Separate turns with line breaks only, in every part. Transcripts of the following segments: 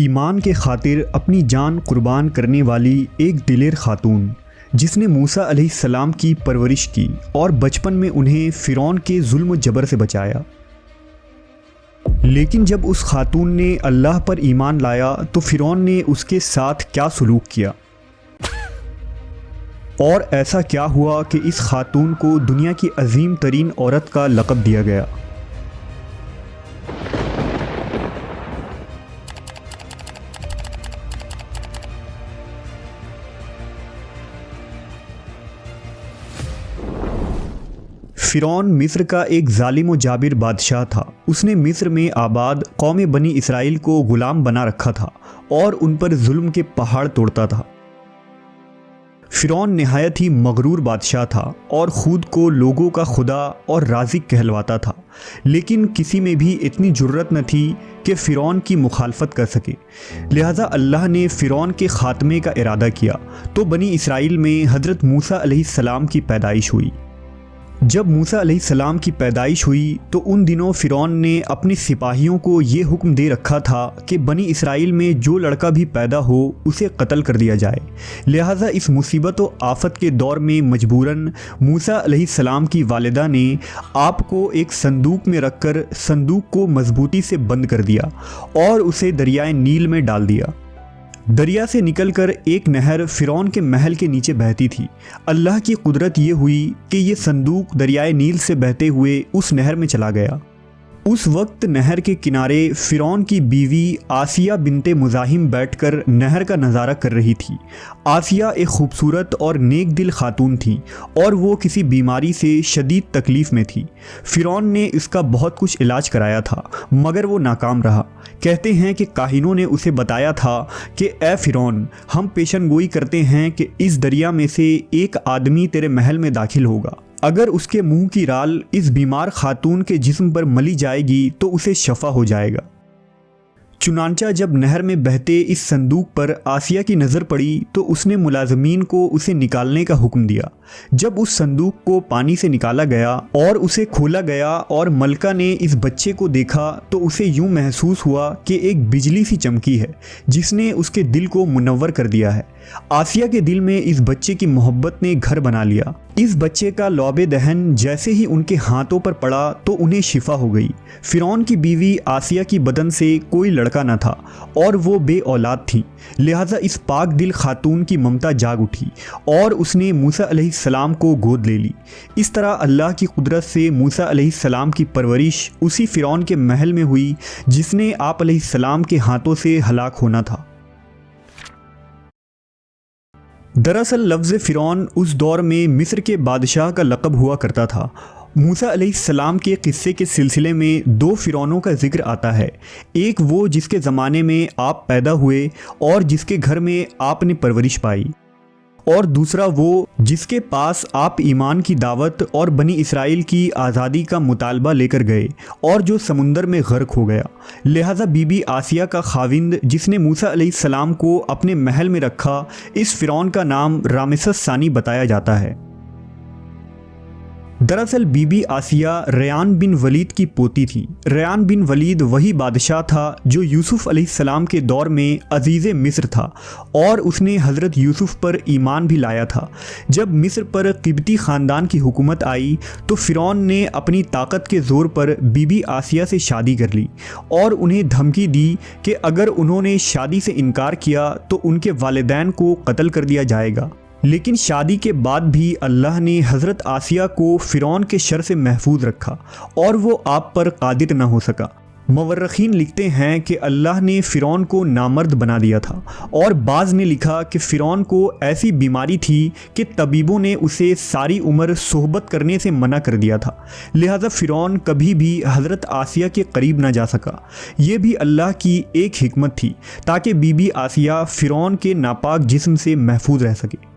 ईमान के खातिर अपनी जान कुर्बान करने वाली एक दिलेर खातून जिसने मूसा अलैहिस्सलाम की परवरिश की और बचपन में उन्हें फ़िरौन के जुल्म जबर से बचाया। लेकिन जब उस खातून ने अल्लाह पर ईमान लाया तो फ़िरौन ने उसके साथ क्या सलूक किया और ऐसा क्या हुआ कि इस खातून को दुनिया की अजीम तरीन औरत का लक़ब दिया गया। फ़िरौन मिस्र का एक जालिम व जाबिर बादशाह था। उसने मिस्र में आबाद कौम बनी इसराइल को ग़ुलाम बना रखा था और उन पर जुल्म के पहाड़ तोड़ता था। फ़िरौन नहायत ही मगरूर बादशाह था और ख़ुद को लोगों का खुदा और राज़िक कहलवाता था, लेकिन किसी में भी इतनी जुर्रत न थी कि फ़िरौन की मुखालफत कर सके। लिहाजा अल्लाह ने फ़िरौन के ख़ात्मे का इरादा किया तो बनी इसराइल में हज़रत मूसा अलैहिस्सलाम की पैदाइश हुई। जब मूसा अलैहिस्सलाम की पैदाइश हुई तो उन दिनों फ़िरौन ने अपने सिपाहियों को ये हुक्म दे रखा था कि बनी इसराइल में जो लड़का भी पैदा हो उसे कत्ल कर दिया जाए। लिहाजा इस मुसीबत व आफत के दौर में मजबूरन मूसा अलैहिस्सलाम की वालिदा ने आप को एक संदूक में रखकर संदूक को मजबूती से बंद कर दिया और उसे दरियाए नील में डाल दिया। दरिया से निकलकर एक नहर फ़िरौन के महल के नीचे बहती थी। अल्लाह की कुदरत ये हुई कि ये संदूक दरियाए नील से बहते हुए उस नहर में चला गया। उस वक्त नहर के किनारे फ़िरौन की बीवी आसिया बिनते मुज़ाहिम बैठकर नहर का नज़ारा कर रही थी। आसिया एक खूबसूरत और नेक दिल खातून थी और वो किसी बीमारी से शदीद तकलीफ़ में थी। फ़िरौन ने इसका बहुत कुछ इलाज कराया था मगर वो नाकाम रहा। कहते हैं कि काहिनों ने उसे बताया था कि ए फ़िरौन, हम पेशन गोई करते हैं कि इस दरिया में से एक आदमी तेरे महल में दाखिल होगा। अगर उसके मुंह की राल इस बीमार खातून के जिस्म पर मली जाएगी तो उसे शफा हो जाएगा। चुनांचा जब नहर में बहते इस संदूक पर आसिया की नज़र पड़ी तो उसने मुलाजमीन को उसे निकालने का हुक्म दिया। जब उस संदूक को पानी से निकाला गया और उसे खोला गया और मलका ने इस बच्चे को देखा तो उसे यूं महसूस हुआ कि एक बिजली सी चमकी है जिसने उसके दिल को मुनव्वर कर दिया है। आसिया के दिल में इस बच्चे की मोहब्बत ने घर बना लिया। इस बच्चे का लौबे दहन जैसे ही उनके हाथों पर पड़ा तो उन्हें शिफा हो गई। फ़िरौन की बीवी आसिया की बदन से कोई लड़का न था और वो बे औलाद थी। लिहाजा इस पाक दिल खातून की ममता जाग उठी और उसने मूसा अलैहिस्सलाम को गोद ले ली। इस तरह अल्लाह की कुदरत से मूसा अलैहिस्सलाम की परवरिश उसी फ़िरौन के महल में हुई जिसने आप अलैहिस्सलाम के हाथों से हलाक होना था। दरअसल लफ्ज़ फ़िरौन उस दौर में मिस्र के बादशाह का लक़ब हुआ करता था। मूसा अलैहिस्सलाम के क़िस्से के सिलसिले में दो फ़िरौनों का ज़िक्र आता है। एक वो जिसके ज़माने में आप पैदा हुए और जिसके घर में आपने परवरिश पाई, और दूसरा वो जिसके पास आप ईमान की दावत और बनी इसराइल की आज़ादी का मुतालबा लेकर गए और जो समुंदर में गर्क हो गया। लिहाजा बीबी आसिया का खाविंद जिसने मूसा अलैहिस्सलाम को अपने महल में रखा, इस फ़िरौन का नाम रामेसस सानी बताया जाता है। दरअसल बीबी आसिया रयान बिन वलीद की पोती थी। रयान बिन वलीद वही बादशाह था जो यूसुफ़ अलैहिस्सलाम के दौर में अजीज़े मिस्र था और उसने हज़रत यूसुफ़ पर ईमान भी लाया था। जब मिस्र पर क़िब्ती ख़ानदान की हुकूमत आई तो फ़िरौन ने अपनी ताकत के ज़ोर पर बीबी आसिया से शादी कर ली और उन्हें धमकी दी कि अगर उन्होंने शादी से इनकार किया तो उनके वालिदैन को कत्ल कर दिया जाएगा। लेकिन शादी के बाद भी अल्लाह ने हज़रत आसिया को फ़िरौन के शर से महफूज रखा और वो आप पर कादिर न हो सका। मवर्रखीन लिखते हैं कि अल्लाह ने फ़िरौन को नामर्द बना दिया था और बाज़ ने लिखा कि फ़िरौन को ऐसी बीमारी थी कि तबीबों ने उसे सारी उम्र सोहबत करने से मना कर दिया था। लिहाजा फ़िरौन कभी भी हज़रत आसिया के करीब न जा सका। ये भी अल्लाह की एक हिकमत थी ताकि बीबी आसिया फ़िरौन के नापाक जिस्म से महफूज रह सके।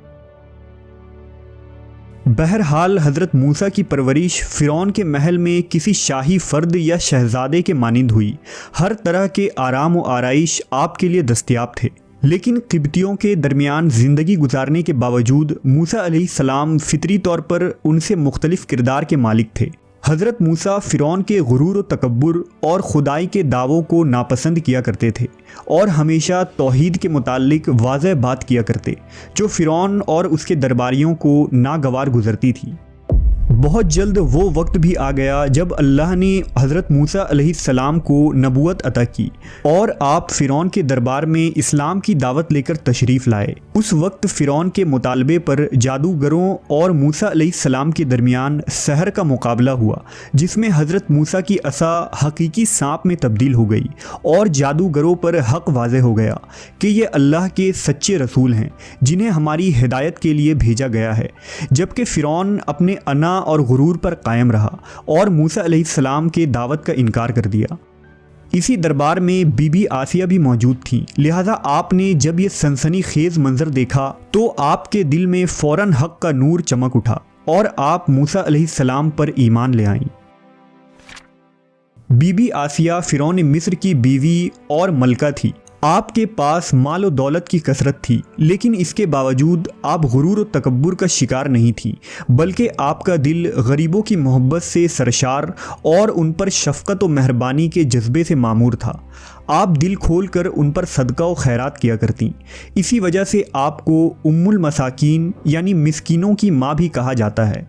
बहरहाल हज़रत मूसा की परवरिश फ़िरौन के महल में किसी शाही फ़र्द या शहज़ादे के मानिंद हुई। हर तरह के आराम व आराइश आपके लिए दस्तयाब थे। लेकिन क़िब्तियों के दरमियान ज़िंदगी गुजारने के बावजूद मूसा अलैहिस्सलाम फ़ितरी तौर पर उनसे मुख्तलिफ़ किरदार के मालिक थे। हज़रत मूसा फ़िरौन के गुरूर और तकब्बुर और खुदाई के दावों को नापसंद किया करते थे और हमेशा तौहीद के मुताल्लिक वाज़ह बात किया करते, जो फ़िरौन और उसके दरबारियों को नागवार गुजरती थी। बहुत जल्द वो वक्त भी आ गया जब अल्लाह ने हज़रत मूसा अलैहिस्सलाम को नबूवत अता की और आप फ़िरौन के दरबार में इस्लाम की दावत लेकर तशरीफ़ लाए। उस वक्त फ़िरौन के मुतालबे पर जादूगरों और मूसा अलैहिस्सलाम के दरमियान सहर का मुकाबला हुआ, जिसमें हज़रत मूसा की असा हकीकी सांप में तब्दील हो गई और जादूगरों पर हक़ वाज़े हो गया कि ये अल्लाह के सच्चे रसूल हैं जिन्हें हमारी हिदायत के लिए भेजा गया है। जबकि फ़िरौन अपने अना और गुरूर पर कायम रहा और मूसा अलैहिस्सलाम के दावत का इनकार कर दिया। इसी दरबार में बीबी आसिया भी मौजूद थी, लिहाजा आपने जब ये सनसनीखेज मंजर देखा तो आपके दिल में फ़ौरन हक़ का नूर चमक उठा और आप मूसा अलैहिस्सलाम पर ईमान ले आईं। बीबी आसिया फ़िरौन मिस्र की बीवी और मलका थी। आपके पास माल और दौलत की कसरत थी, लेकिन इसके बावजूद आप गुरूर और तकब्बुर का शिकार नहीं थी, बल्कि आपका दिल गरीबों की मोहब्बत से सरशार और उन पर शफ़क़त और मेहरबानी के जज्बे से मामूर था। आप दिल खोल कर उन पर सदका और खैरात किया करती। इसी वजह से आपको उम्मुल मसाकीन यानी मिस्कीनों की माँ भी कहा जाता है।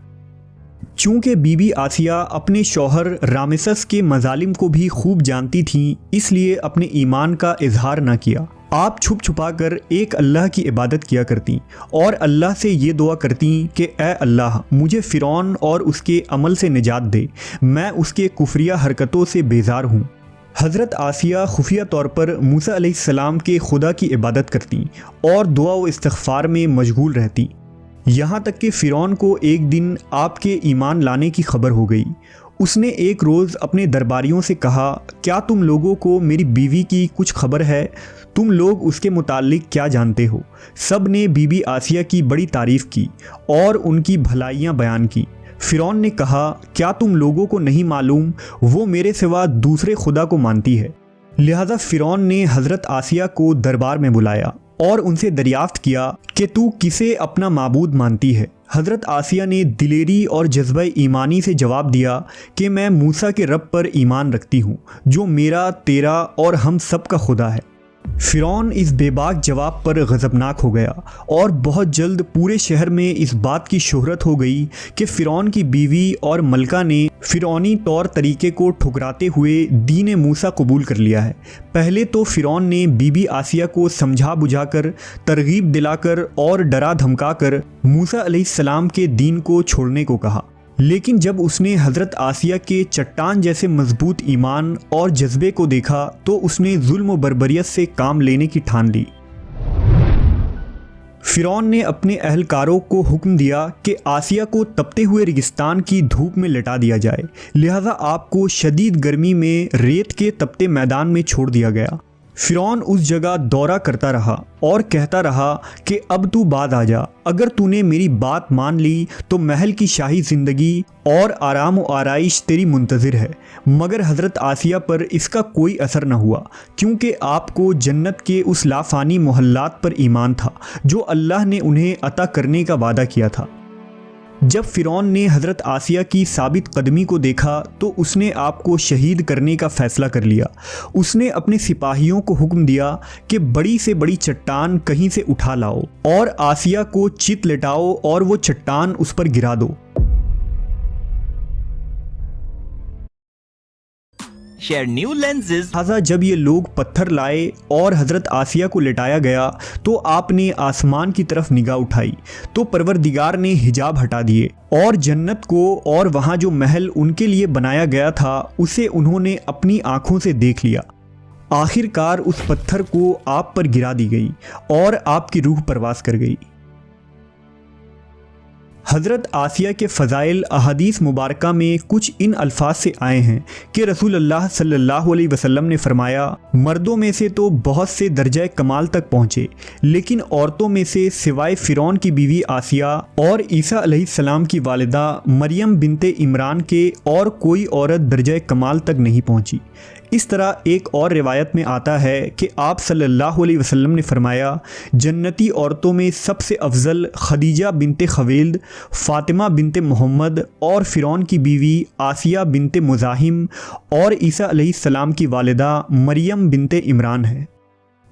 चूँकि बीबी आसिया अपने शौहर रामेसस के मजालिम को भी खूब जानती थीं, इसलिए अपने ईमान का इजहार न किया। आप छुप छुपा कर एक अल्लाह की इबादत किया करती और अल्लाह से ये दुआ करती कि ए अल्लाह, मुझे फ़िरौन और उसके अमल से निजात दे, मैं उसके कुफरिया हरकतों से बेजार हूँ। हज़रत आसिया खुफिया तौर पर मूसा अलैहिस्सलाम के खुदा की इबादत करती और दुआ व इस्तिग़फ़ार में मशगूल रहती। यहाँ तक कि फ़िरौन को एक दिन आपके ईमान लाने की खबर हो गई। उसने एक रोज़ अपने दरबारियों से कहा, क्या तुम लोगों को मेरी बीवी की कुछ खबर है? तुम लोग उसके मुताल्लिक क्या जानते हो? सब ने बीबी आसिया की बड़ी तारीफ़ की और उनकी भलाइयाँ बयान की। फ़िरौन ने कहा, क्या तुम लोगों को नहीं मालूम वो मेरे सिवा दूसरे खुदा को मानती है? लिहाजा फ़िरौन ने हज़रत आसिया को दरबार में बुलाया और उनसे दरियाफ्त किया कि तू किसे अपना माबूद मानती है। हज़रत आसिया ने दिलेरी और जज्बा ईमानी से जवाब दिया कि मैं मूसा के रब पर ईमान रखती हूँ, जो मेरा, तेरा और हम सब का खुदा है। फ़िरौन इस बेबाक जवाब पर गज़बनाक हो गया और बहुत जल्द पूरे शहर में इस बात की शोहरत हो गई कि फ़िरौन की बीवी और मलका ने फ़िरौनी तौर तरीके को ठुकराते हुए दीन मूसा कबूल कर लिया है। पहले तो फ़िरौन ने बीबी आसिया को समझा बुझाकर, तरगीब दिलाकर और डरा धमकाकर मूसा अलैहिस्सलाम के दीन को छोड़ने को कहा, लेकिन जब उसने हज़रत आसिया के चट्टान जैसे मजबूत ईमान और जज्बे को देखा तो उसने जुल्म व बर्बरियत से काम लेने की ठान ली। फ़िरौन ने अपने अहलकारों को हुक्म दिया कि आसिया को तपते हुए रेगिस्तान की धूप में लिटा दिया जाए, लिहाजा आपको शदीद गर्मी में रेत के तपते मैदान में छोड़ दिया गया। फ़िरौन उस जगह दौरा करता रहा और कहता रहा कि अब तू बाद आ जा, अगर तूने मेरी बात मान ली तो महल की शाही ज़िंदगी और आराम व आराइश तेरी मुंतज़िर है। मगर हज़रत आसिया पर इसका कोई असर न हुआ, क्योंकि आपको जन्नत के उस लाफ़ानी मोहल्लात पर ईमान था जो अल्लाह ने उन्हें अता करने का वादा किया था। जब फ़िरौन ने हज़रत आसिया की साबित कदमी को देखा तो उसने आपको शहीद करने का फ़ैसला कर लिया। उसने अपने सिपाहियों को हुक्म दिया कि बड़ी से बड़ी चट्टान कहीं से उठा लाओ और आसिया को चित लिटाओ और वो चट्टान उस पर गिरा दो।
Share new lenses.
लिहाजा जब ये लोग पत्थर लाए और हज़रत आसिया को लिटाया गया तो आपने आसमान की तरफ निगाह उठाई तो परवरदिगार ने हिजाब हटा दिए और जन्नत को और वहाँ जो महल उनके लिए बनाया गया था उसे उन्होंने अपनी आँखों से देख लिया। आखिरकार उस पत्थर को आप पर गिरा दी गई और आपकी रूह परवास कर गई। हज़रत आसिया के फ़ज़ाइल अहादीस मुबारका में कुछ इन अल्फाज से आए हैं कि रसूलुल्लाह सल्लल्लाहु अलैहि वसल्लम ने फरमाया, मर्दों में से तो बहुत से दर्जा कमाल तक पहुँचे, लेकिन औरतों में से सिवाय फ़िरौन की बीवी आसिया और ईसा अलैहिस्सलाम की वालिदा मरियम बिनते इमरान के और कोई औरत दर्जा कमाल तक नहीं पहुँची। इस तरह एक और रिवायत में आता है कि आप सल्लल्लाहु अलैहि वसल्लम ने फरमाया, जन्नती औरतों में सबसे अफजल खदीजा बिनते खवेल्द, फ़ातिमा बिनते मोहम्मद और फ़िरौन की बीवी आसिया बिनते मुज़ाहिम और ईसा अलैहिस्सलाम की वालिदा मरियम बिनते इमरान है।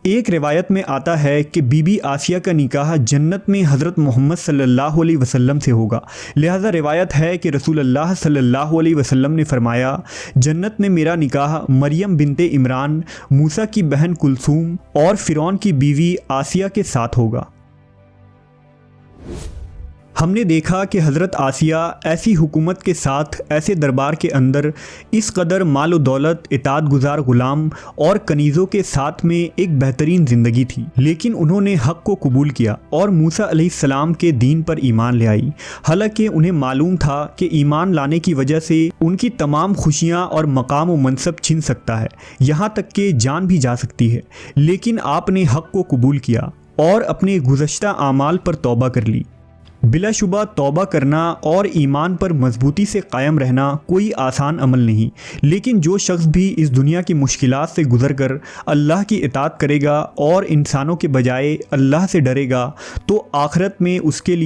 एक रिवायत में आता है कि बीबी आसिया का निकाह जन्नत में हज़रत मोहम्मद सल्लल्लाहु अलैहि वसल्लम से होगा। लिहाजा रिवायत है कि रसूलुल्लाह सल्लल्लाहु अलैहि वसल्लम ने फरमाया, जन्नत में मेरा निकाह मरियम बिनते इमरान, मूसा की बहन कुलसूम और फ़िरौन की बीवी आसिया के साथ होगा। हमने देखा कि हज़रत आसिया ऐसी हुकूमत के साथ, ऐसे दरबार के अंदर इस कदर माल व दौलत, इताअत गुज़ार ग़ुलाम और कनीज़ों के साथ में एक बेहतरीन ज़िंदगी थी, लेकिन उन्होंने हक़ को कबूल किया और मूसा अलैहिस्सलाम के दीन पर ईमान ले आई। हालांकि उन्हें मालूम था कि ईमान लाने की वजह से उनकी तमाम खुशियाँ और मकाम व मनसब छिन सकता है, यहाँ तक कि जान भी जा सकती है, लेकिन आपने हक़ को कबूल किया और अपने गुज़श्ता आमाल पर तौबा कर ली। बिलाशुबा तौबा करना और ईमान पर मजबूती से कायम रहना कोई आसान अमल नहीं, लेकिन जो शख्स भी इस दुनिया की मुश्किलात से गुज़र कर अल्लाह की इताअत करेगा और इंसानों के बजाय अल्लाह से डरेगा, तो आखिरत में उसके लिए